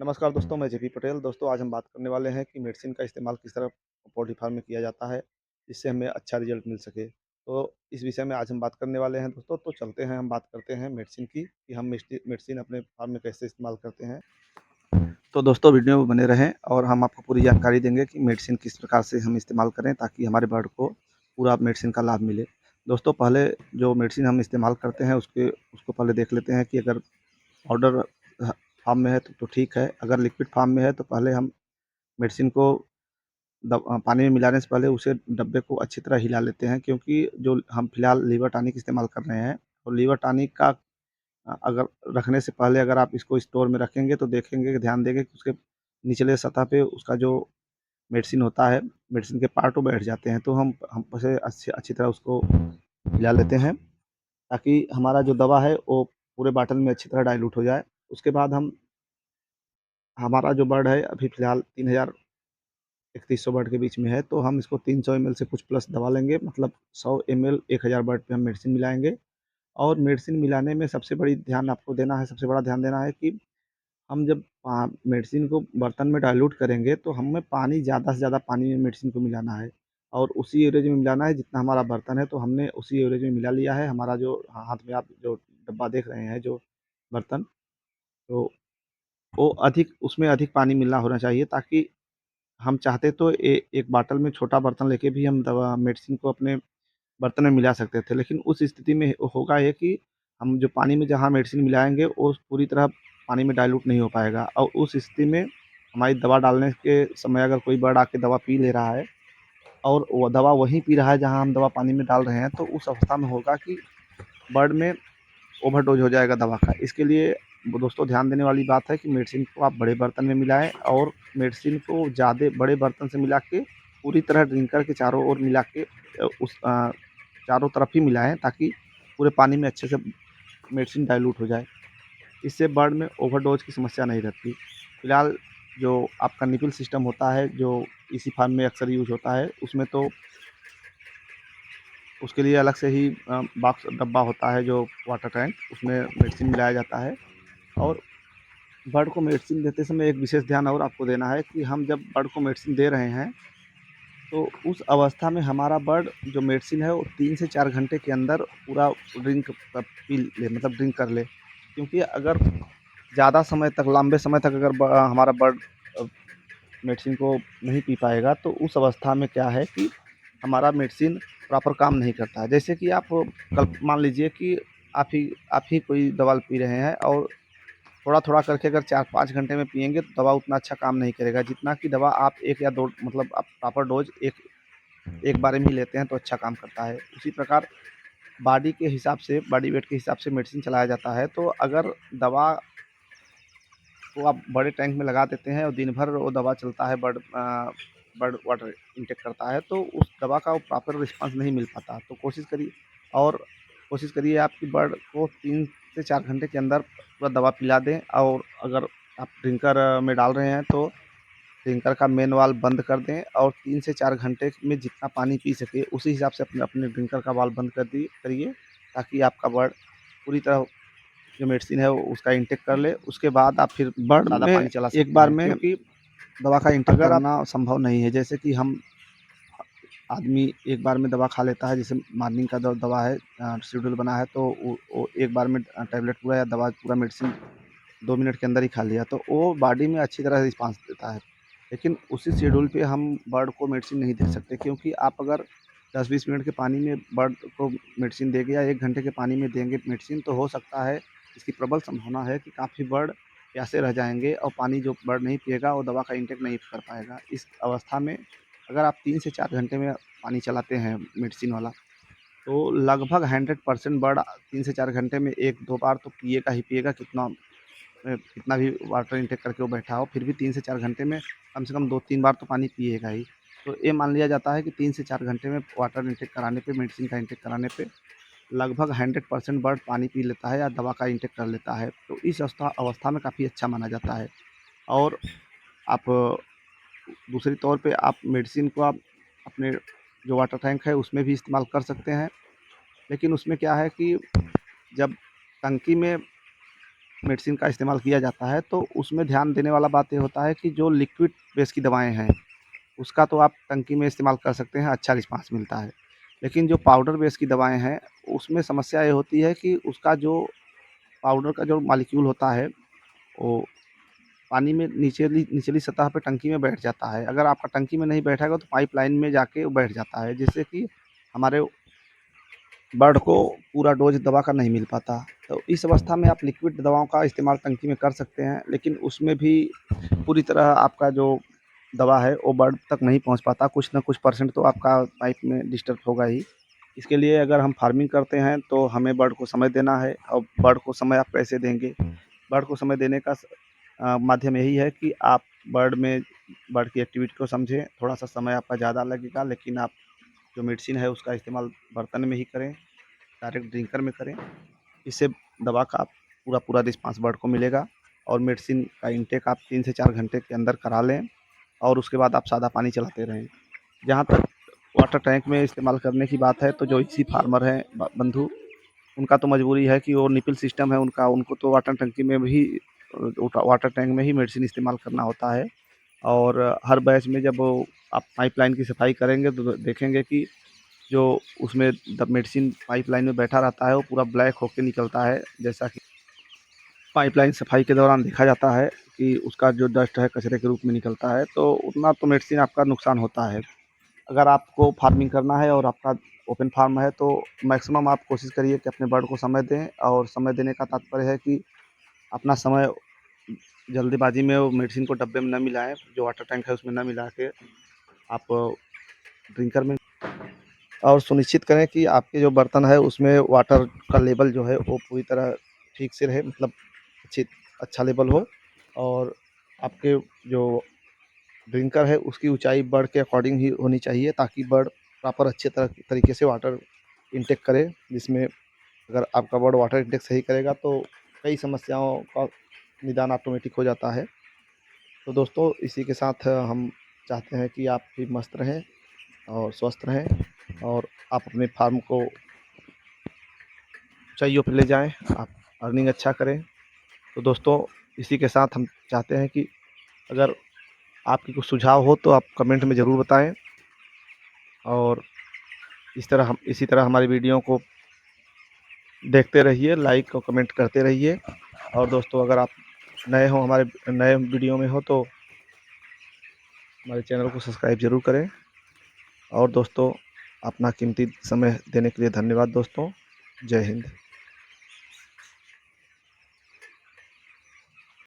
नमस्कार दोस्तों, मैं जेपी पटेल। दोस्तों, आज हम बात करने वाले हैं कि मेडिसिन का इस्तेमाल किस तरह पोल्ट्री फार्म में किया जाता है, जिससे हमें अच्छा रिज़ल्ट मिल सके। तो इस विषय में आज हम बात करने वाले हैं दोस्तों, तो चलते हैं हम बात करते हैं मेडिसिन की कि हम मेडिसिन अपने फार्म में कैसे इस्तेमाल करते हैं। तो दोस्तों, वीडियो में बने रहें और हम आपको पूरी जानकारी देंगे कि मेडिसिन किस प्रकार से हम इस्तेमाल करें ताकि हमारे बर्ड को पूरा मेडिसिन का लाभ मिले। दोस्तों, पहले जो मेडिसिन हम इस्तेमाल करते हैं उसको पहले देख लेते हैं कि अगर पाउडर फार्म में है तो ठीक है, अगर लिक्विड फार्म में है तो पहले हम मेडिसिन को पानी में मिलाने से पहले उसे डब्बे को अच्छी तरह हिला लेते हैं, क्योंकि जो हम फिलहाल लीवर टॉनिक इस्तेमाल कर रहे हैं और लीवर टॉनिक का अगर रखने से पहले अगर आप इसको स्टोर में रखेंगे तो देखेंगे कि ध्यान देंगे कि उसके निचले सतह पे उसका जो मेडिसिन होता है, मेडिसिन के पार्ट वो बैठ जाते हैं। तो हम उसे अच्छी अच्छी तरह उसको हिला लेते हैं ताकि हमारा जो दवा है वो पूरे बॉटल में अच्छी तरह डाइल्यूट हो जाए। उसके बाद हमारा जो बर्ड है अभी फ़िलहाल 3000 3100 बर्ड के बीच में है, तो हम इसको 300 एमएल से कुछ प्लस दवा लेंगे, मतलब 100 एमएल 1000 बर्ड पे हम मेडिसिन मिलाएँगे। और मेडिसिन मिलाने में सबसे बड़ा ध्यान देना है कि हम जब मेडिसिन को बर्तन में डाइल्यूट करेंगे, तो हमें पानी ज़्यादा से ज़्यादा पानी में मेडिसिन को मिलाना है और उसी एवरेज में मिलाना है जितना हमारा बर्तन है, तो हमने उसी एवरेज में मिला लिया है। हमारा जो हाथ में आप जो डब्बा देख रहे हैं, जो बर्तन, तो वो अधिक उसमें अधिक पानी मिलना होना चाहिए, ताकि हम चाहते तो एक बॉटल में छोटा बर्तन लेके भी हम दवा मेडिसिन को अपने बर्तन में मिला सकते थे। लेकिन उस स्थिति में होगा ये कि हम जो पानी में जहाँ मेडिसिन मिलाएँगे वो पूरी तरह पानी में डाइल्यूट नहीं हो पाएगा और उस स्थिति में हमारी दवा डालने के समय अगर कोई बर्ड आके दवा पी ले रहा है और वो दवा वहीं पी रहा है जहाँ हम दवा पानी में डाल रहे हैं, तो उस अवस्था में होगा कि बर्ड में ओवरडोज़ हो जाएगा दवा का। इसके लिए वो दोस्तों ध्यान देने वाली बात है कि मेडिसिन को आप बड़े बर्तन में मिलाएँ और मेडिसिन को ज़्यादा बड़े बर्तन से मिला के पूरी तरह ड्रिंकर के चारों ओर मिला के चारों तरफ ही मिलाएँ, ताकि पूरे पानी में अच्छे से मेडिसिन डाइल्यूट हो जाए। इससे बर्ड में ओवरडोज़ की समस्या नहीं रहती। फिलहाल जो आपका निपल सिस्टम होता है, जो इसी फार्म में अक्सर यूज़ होता है, उसमें तो उसके लिए अलग से ही बॉक्स डब्बा होता है, जो वाटर टैंक, उसमें मेडिसिन मिलाया जाता है। और बर्ड को मेडिसिन देते समय एक विशेष ध्यान और आपको देना है कि हम जब बर्ड को मेडिसिन दे रहे हैं, तो उस अवस्था में हमारा बर्ड जो मेडिसिन है वो 3 से 4 घंटे के अंदर पूरा पी ले, मतलब ड्रिंक कर ले। क्योंकि अगर ज़्यादा समय तक, लंबे समय तक अगर हमारा बर्ड अ, मेडिसिन को नहीं पी पाएगा, तो उस अवस्था में क्या है कि हमारा मेडिसिन प्रॉपर काम नहीं करता है। जैसे कि आप कल मान लीजिए कि आप ही कोई दवा पी रहे हैं और थोड़ा-थोड़ा करके अगर 4-5 घंटे में पिएँगे तो दवा उतना अच्छा काम नहीं करेगा, जितना कि दवा आप 1 या 2, मतलब आप प्रॉपर डोज़ एक बार में ही लेते हैं तो अच्छा काम करता है। उसी प्रकार बॉडी वेट के हिसाब से मेडिसिन चलाया जाता है। तो अगर दवा को आप बड़े टैंक में लगा देते हैं और दिन भर वो दवा चलता है, बर्ड वाटर इनटेक करता है, तो उस दवा का वो प्रॉपर रिस्पॉन्स नहीं मिल पाता। तो कोशिश करिए आपकी बर्ड को 3 से 4 घंटे के अंदर पूरा दवा पिला दें। और अगर आप ड्रिंकर में डाल रहे हैं तो ड्रिंकर का मेन वाल्व बंद कर दें और 3 से 4 घंटे में जितना पानी पी सके उसी हिसाब से अपने अपने ड्रिंकर का वाल्व बंद करिए, ताकि आपका बर्ड पूरी तरह जो मेडिसिन है वो उसका इंटेक कर ले। उसके बाद आप फिर बर्ड ज़्यादा में पानी चला एक सकते बार हैं, में क्योंकि दवा का इंटेक अगर आप करना संभव नहीं है। जैसे कि हम आदमी एक बार में दवा खा लेता है, जैसे मॉर्निंग का दवा है, शेड्यूल बना है, तो वो एक बार में टैबलेट पूरा या दवा पूरा मेडिसिन 2 मिनट के अंदर ही खा लिया, तो वो बॉडी में अच्छी तरह रिस्पॉन्स देता है। लेकिन उसी शेड्यूल पे हम बर्ड को मेडिसिन नहीं दे सकते, क्योंकि आप अगर 10-20 मिनट के पानी में बर्ड को मेडिसिन देंगे या 1 घंटे के पानी में देंगे मेडिसिन, तो हो सकता है, इसकी प्रबल संभावना है कि काफ़ी बर्ड प्यासे रह जाएँगे और पानी जो बर्ड नहीं पिएगा वो दवा का इंटेक नहीं कर पाएगा। इस अवस्था में अगर आप 3 से 4 घंटे में पानी चलाते हैं मेडिसिन वाला, तो लगभग 100% बर्ड 3 से 4 घंटे में 1-2 बार तो पिएगा ही पिएगा, कितना भी वाटर इनटेक करके वो बैठा हो, फिर भी 3 से 4 घंटे में कम से कम 2-3 बार तो पानी पिएगा ही। तो ये मान लिया जाता है कि 3 से 4 घंटे में वाटर इनटेक कराने पे, मेडिसिन का इनटेक कराने पे लगभग 100% बर्ड पानी पी लेता है या दवा का इनटेक कर लेता है। तो इस अवस्था में काफ़ी अच्छा माना जाता है। और आप दूसरी तौर पे आप मेडिसिन को आप अपने जो वाटर टैंक है उसमें भी इस्तेमाल कर सकते हैं। लेकिन उसमें क्या है कि जब टंकी में मेडिसिन का इस्तेमाल किया जाता है, तो उसमें ध्यान देने वाला बात ये होता है कि जो लिक्विड बेस की दवाएँ हैं, उसका तो आप टंकी में इस्तेमाल कर सकते हैं, अच्छा रिस्पॉन्स मिलता है। लेकिन जो पाउडर बेस की दवाएँ हैं, उसमें समस्या ये होती है कि उसका जो पाउडर का जो मॉलिक्यूल होता है, वो पानी में निचली सतह पे टंकी में बैठ जाता है। अगर आपका टंकी में नहीं बैठेगा तो पाइपलाइन में जाके वो बैठ जाता है, जिससे कि हमारे बर्ड को पूरा डोज़ दवा का नहीं मिल पाता। तो इस अवस्था में आप लिक्विड दवाओं का इस्तेमाल टंकी में कर सकते हैं, लेकिन उसमें भी पूरी तरह आपका जो दवा है वो बर्ड तक नहीं पहुँच पाता, कुछ न कुछ परसेंट तो आपका पाइप में डिस्टर्ब होगा ही। इसके लिए अगर हम फार्मिंग करते हैं तो हमें बर्ड को समय देना है, और बर्ड को समय आप कैसे देंगे? बर्ड को समय देने का माध्यम यही है कि आप बर्ड की एक्टिविटी को समझें, थोड़ा-सा समय आपका ज़्यादा लगेगा, लेकिन आप जो मेडिसिन है उसका इस्तेमाल बर्तन में ही करें, डायरेक्ट ड्रिंकर में करें। इससे दवा का पूरा रिस्पॉन्स बर्ड को मिलेगा, और मेडिसिन का इंटेक आप 3 से 4 घंटे के अंदर करा लें, और उसके बाद आप सादा पानी चलाते रहें। जहाँ तक वाटर टैंक में इस्तेमाल करने की बात है, तो जो इसी फार्मर हैं बंधु, उनका तो मजबूरी है कि वो निपिल सिस्टम है उनका, उनको तो वाटर टंकी में भी वाटर टैंक में ही मेडिसिन इस्तेमाल करना होता है। और हर बैच में जब वो आप पाइपलाइन की सफाई करेंगे तो देखेंगे कि जो उसमें मेडिसिन पाइपलाइन में बैठा रहता है वो पूरा ब्लैक होके निकलता है, जैसा कि पाइपलाइन सफाई के दौरान देखा जाता है कि उसका जो डस्ट है कचरे के रूप में निकलता है, तो उतना तो मेडिसिन आपका नुकसान होता है। अगर आपको फार्मिंग करना है और आपका ओपन फार्म है, तो मैक्सिमम आप कोशिश करिए कि अपने बर्ड को समय दें, और समय देने का तात्पर्य है कि अपना समय जल्दीबाजी में वो मेडिसिन को डब्बे में ना मिलाएँ, जो वाटर टैंक है उसमें ना मिला के आप ड्रिंकर में, और सुनिश्चित करें कि आपके जो बर्तन है उसमें वाटर का लेवल जो है वो पूरी तरह ठीक से रहे, मतलब अच्छी अच्छा लेवल हो, और आपके जो ड्रिंकर है उसकी ऊँचाई बर्ड के अकॉर्डिंग ही होनी चाहिए, ताकि बर्ड प्रॉपर अच्छे तरीके से वाटर इनटेक करे, जिसमें अगर आपका बर्ड वाटर इनटेक सही करेगा तो कई समस्याओं का निदान ऑटोमेटिक हो जाता है। तो दोस्तों, इसी के साथ हम चाहते हैं कि आप भी मस्त रहें और स्वस्थ रहें, और आप अपने फार्म को ऊँचाइयों पे ले जाएँ, आप अर्निंग अच्छा करें। तो दोस्तों, इसी के साथ हम चाहते हैं कि अगर आपके कुछ सुझाव हो तो आप कमेंट में ज़रूर बताएँ, और इसी तरह हमारी वीडियो को देखते रहिए, लाइक और कमेंट करते रहिए। और दोस्तों, अगर आप हमारे नए वीडियो में हो तो हमारे चैनल को सब्सक्राइब ज़रूर करें। और दोस्तों, अपना कीमती समय देने के लिए धन्यवाद दोस्तों। जय हिंद।